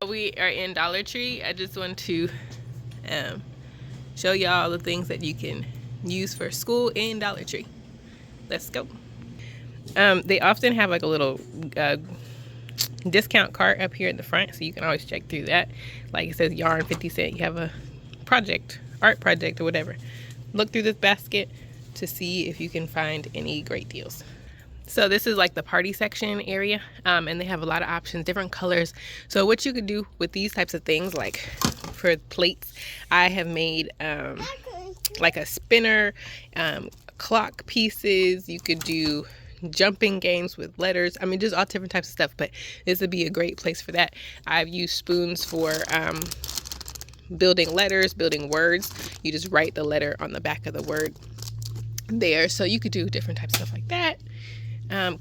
We are in Dollar Tree. I just want to show y'all the things that you can use for school in Dollar Tree. Let's go. They often have like a little discount cart up here at the front, so you can always check through that. Like it says yarn 50 cents. You have a project, art project or whatever. Look through this basket to see if you can find any great deals. So this is like the party section area, and they have a lot of options, different colors. So what you could do with these types of things, like for plates, I have made like a spinner, clock pieces. You could do jumping games with letters. I mean, just all different types of stuff, but this would be a great place for that. I've used spoons for building letters, building words. You just write the letter on the back of the word there. So you could do different types of stuff like that.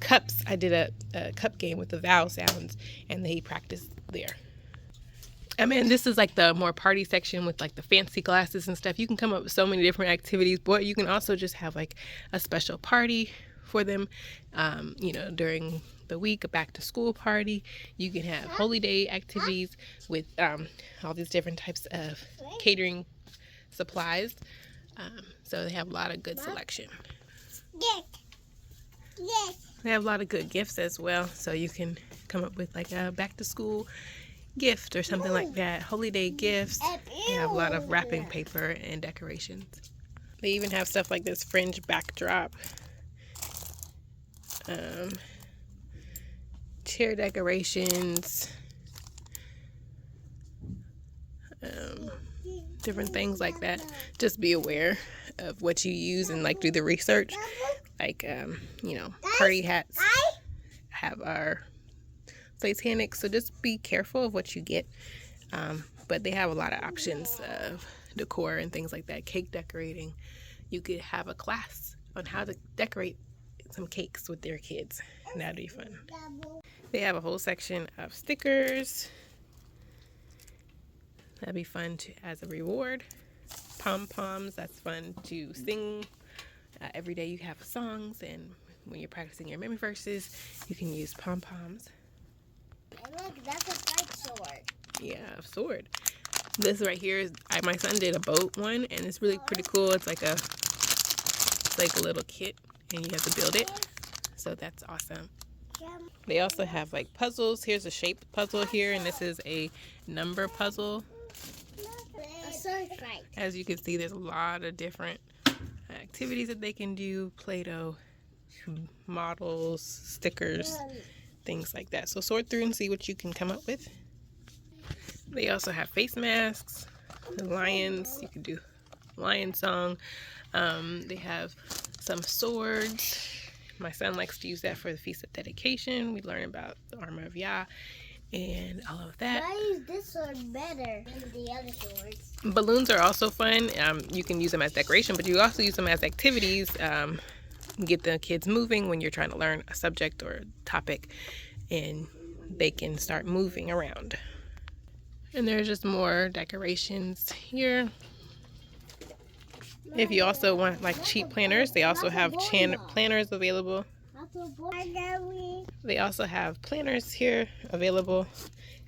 Cups, I did a cup game with the vowel sounds, and they practiced there. I mean, this is like the more party section with like the fancy glasses and stuff. You can come up with so many different activities, but you can also just have like a special party for them, you know, during the week, a back to school party. You can have holy day activities with all these different types of catering supplies. So they have a lot of good selection. They have a lot of good gifts as well, so you can come up with like a back to school gift or something like that. Holy day gifts. They have a lot of wrapping paper and decorations. They even have stuff like this fringe backdrop, chair decorations, different things like that. Just be aware of what you use and like do the research. Like, you know, party hats have our satanic, so just be careful of what you get. But they have a lot of options of decor and things like that. Cake decorating. You could have a class on how to decorate some cakes with their kids, and that'd be fun. They have a whole section of stickers. That'd be fun as a reward. Pom-poms, that's fun to sing. Every day you have songs, and when you're practicing your memory verses, you can use pom-poms. And look, that's a fight sword. Yeah, a sword. This right here is, my son did a boat one, and it's really pretty cool. It's like a little kit, and you have to build it. So that's awesome. They also have like puzzles. Here's a shape puzzle here, and this is a number puzzle. A sword fight. As you can see, there's a lot of different activities that they can do. Play-Doh, models, stickers, things like that. So sort through and see what you can come up with. They also have face masks, lions. You can do lion song. They have some swords. My son likes to use that for the Feast of Dedication. We learn about the armor of Yah and all of that. I use this sword better than the other swords. Balloons are also fun. You can use them as decoration, but you also use them as activities. Get the kids moving when you're trying to learn a subject or a topic, and they can start moving around. And there's just more decorations here. If you also want like cheap planners, they also have planners available. They also have planners here available.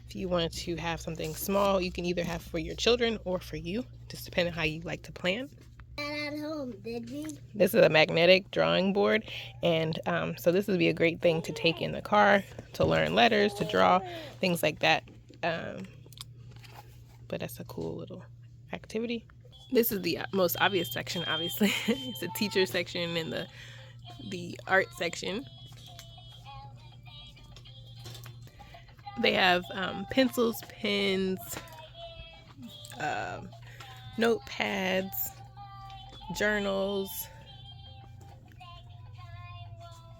If you wanted to have something small, you can either have for your children or for you, just depending on how you like to plan. At home, did we? This is a magnetic drawing board, and so this would be a great thing to take in the car to learn letters, to draw, things like that. But that's a cool little activity. This is the most obvious section, obviously. It's the teacher section and the art section. They have pencils, pens, notepads, journals.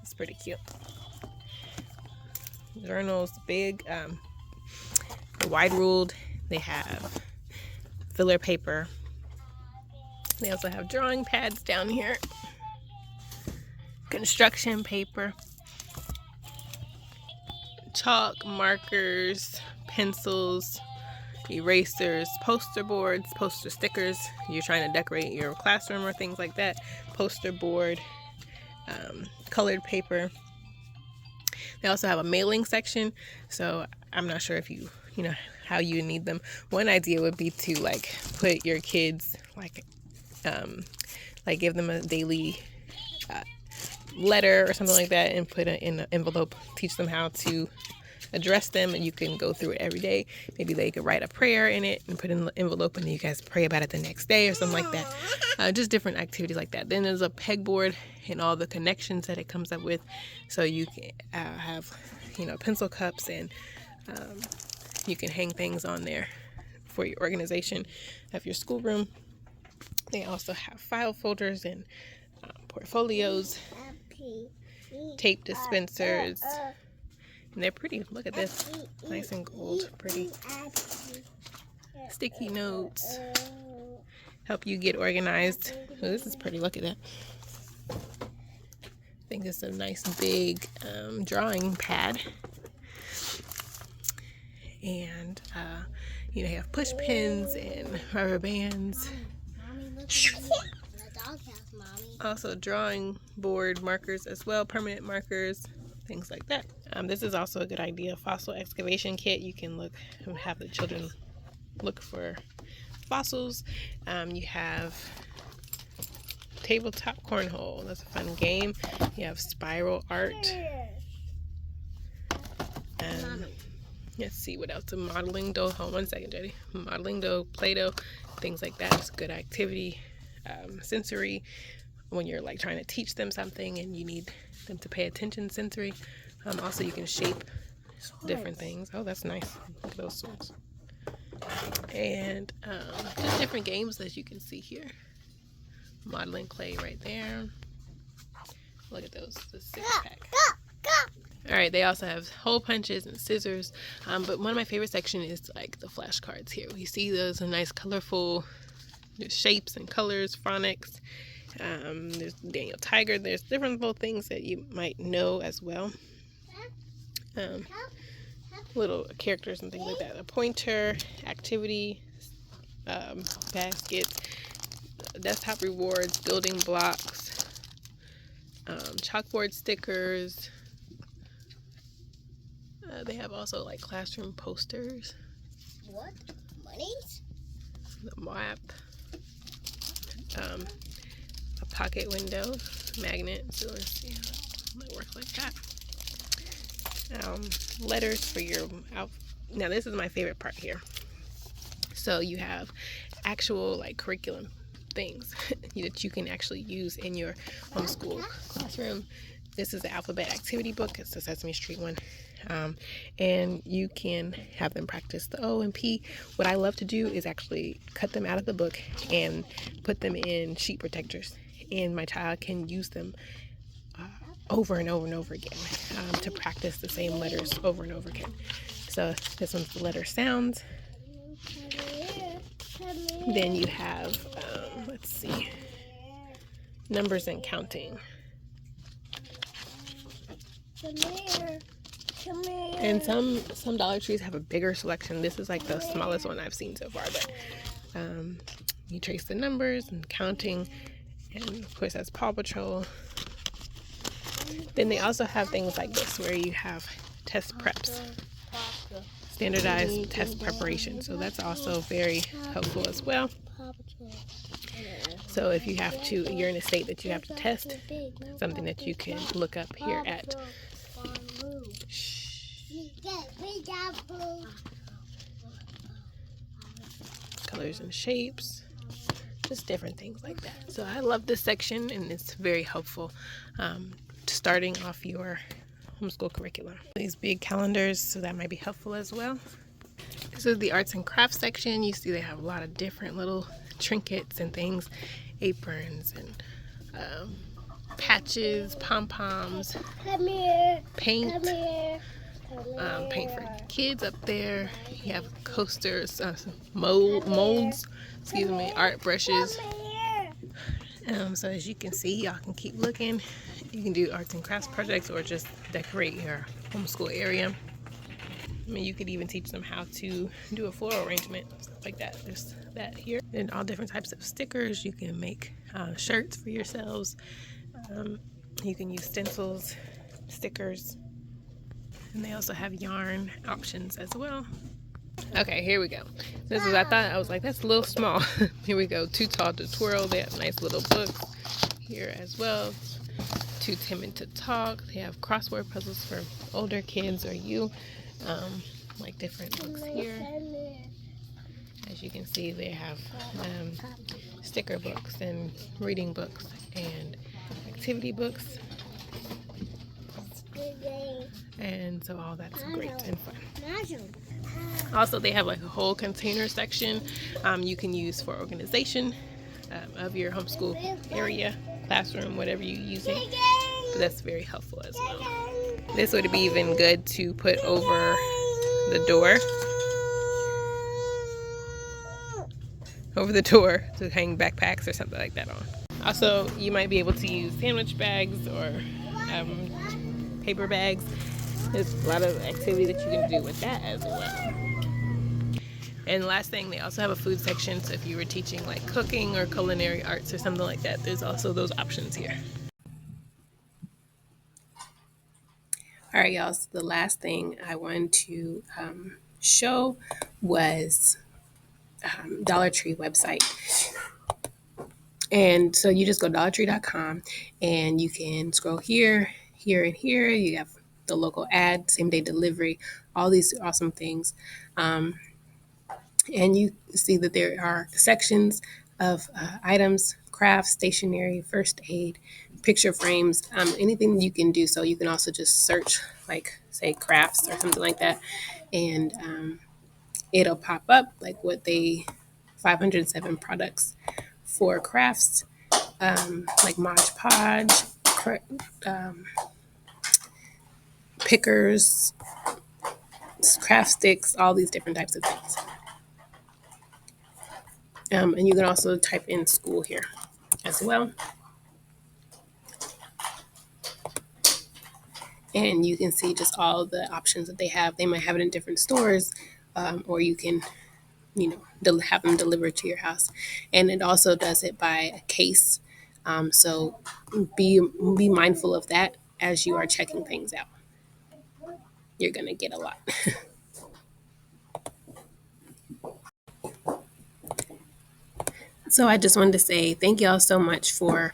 It's pretty cute. Journals, big, wide ruled. They have filler paper. They also have drawing pads down here. construction paper, chalk, markers, pencils, erasers, poster boards, poster stickers. You're trying to decorate your classroom or things like that. Poster board, colored paper. They also have a mailing section, so I'm not sure if you know how you need them. One idea would be to like put your kids like give them a daily letter or something like that and put it in an envelope. Teach them how to address them, and you can go through it every day. Maybe they could write a prayer in it and put it in the envelope, and then you guys pray about it the next day or something like that. Just different activities like that. Then there's a pegboard and all the connections that it comes up with, so you can have pencil cups, and you can hang things on there for your organization of your schoolroom. They also have file folders and portfolios, tape dispensers, and they're pretty. Look at this, nice and gold, pretty. Sticky notes, help you get organized. Oh, this is pretty, look at that. I think it's a nice big drawing pad. And you have push pins and rubber bands. Mommy, look at the doghouse, Mommy. Also drawing board markers as well, permanent markers, things like that. This is also a good idea, fossil excavation kit. You can look and have the children look for fossils. You have tabletop cornhole. That's a fun game. You have spiral art. Let's see what else. A modeling dough. Hold on 1 second, Jetty. Modeling dough, Play-Doh, things like that. It's a good activity. Sensory, when you're like trying to teach them something and you need them to pay attention. Sensory. Also, you can shape different things. Oh, that's nice. Look at those swords. And just different games that you can see here. Modeling clay right there. Look at those. The 6-pack. All right, they also have hole punches and scissors, but one of my favorite sections is like the flashcards here. We see those are nice, colorful shapes and colors, phonics. There's Daniel Tiger. There's different little things that you might know as well. Little characters and things like that. A pointer, activity, baskets, desktop rewards, building blocks, chalkboard stickers. They have also like classroom posters. What? Monies? The map. A pocket window, magnet. So let's see how it works like that. Letters for your now this is my favorite part here. So you have actual like curriculum things that you can actually use in your homeschool classroom. This is the alphabet activity book. It's the Sesame Street one. And you can have them practice the O and P. What I love to do is actually cut them out of the book and put them in sheet protectors, and my child can use them over and over and over again to practice the same letters over and over again. So this one's the letter sounds. Then you have let's see, numbers and counting. And some Dollar Trees have a bigger selection. This is like the smallest one I've seen so far, but you trace the numbers and counting, and of course that's Paw Patrol. Then they also have things like this where you have test preps, standardized test preparation. So that's also very helpful as well. So if you have to, you're in a state that you have to test, something that you can look up here at colors and shapes, just different things like that. So I love this section, and it's very helpful starting off your homeschool curriculum. These big calendars, so that might be helpful as well. This is the arts and crafts section. You see they have a lot of different little trinkets and things, aprons and patches, pom-poms, paint, paint for kids up there. You have coasters, molds, art brushes. So as you can see, y'all can keep looking, You can do arts and crafts projects or just decorate your homeschool area. I mean, you could even teach them how to do a floral arrangement, stuff like that. There's that here. And all different types of stickers. You can make shirts for yourselves. You can use stencils, stickers, and they also have yarn options as well. Okay, here we go. This is, I was like, that's a little small. Here we go. Too Tall to Twirl. They have nice little books here as well. Too Timid to Talk. They have crossword puzzles for older kids or you. Like different books here. As you can see, they have sticker books and reading books and activity books. And so all that's great and fun. Also, they have like a whole container section you can use for organization of your homeschool area, classroom, whatever you're using. But that's very helpful as well. This would be even good to put over the door. Over the door to hang backpacks or something like that on. Also, you might be able to use sandwich bags or paper bags. There's a lot of activity that you can do with that as well. And last thing, they also have a food section. So if you were teaching like cooking or culinary arts or something like that, there's also those options here. All right, y'all. So the last thing I wanted to show was Dollar Tree website. And so you just go dollartree.com and you can scroll here, here, and here. You have the local ad, same day delivery, all these awesome things. And you see that there are sections of items, crafts, stationery, first aid, picture frames, anything you can do. So you can also just search, like, say, crafts or something like that. And it'll pop up like 507 products for crafts, like Mod Podge, pickers, craft sticks, all these different types of things. And you can also type in school here as well. And you can see just all the options that they have. They might have it in different stores, or you can, have them delivered to your house. And it also does it by a case. So be mindful of that as you are checking things out. You're going to get a lot. So I just wanted to say thank y'all so much for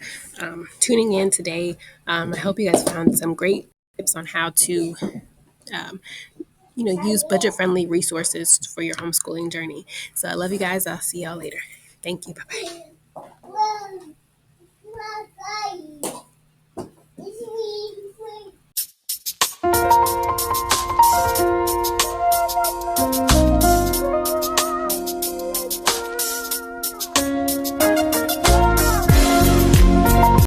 tuning in today. I hope you guys found some great tips on how to use budget-friendly resources for your homeschooling journey. So I love you guys. I'll see y'all later. Thank you. Bye-bye.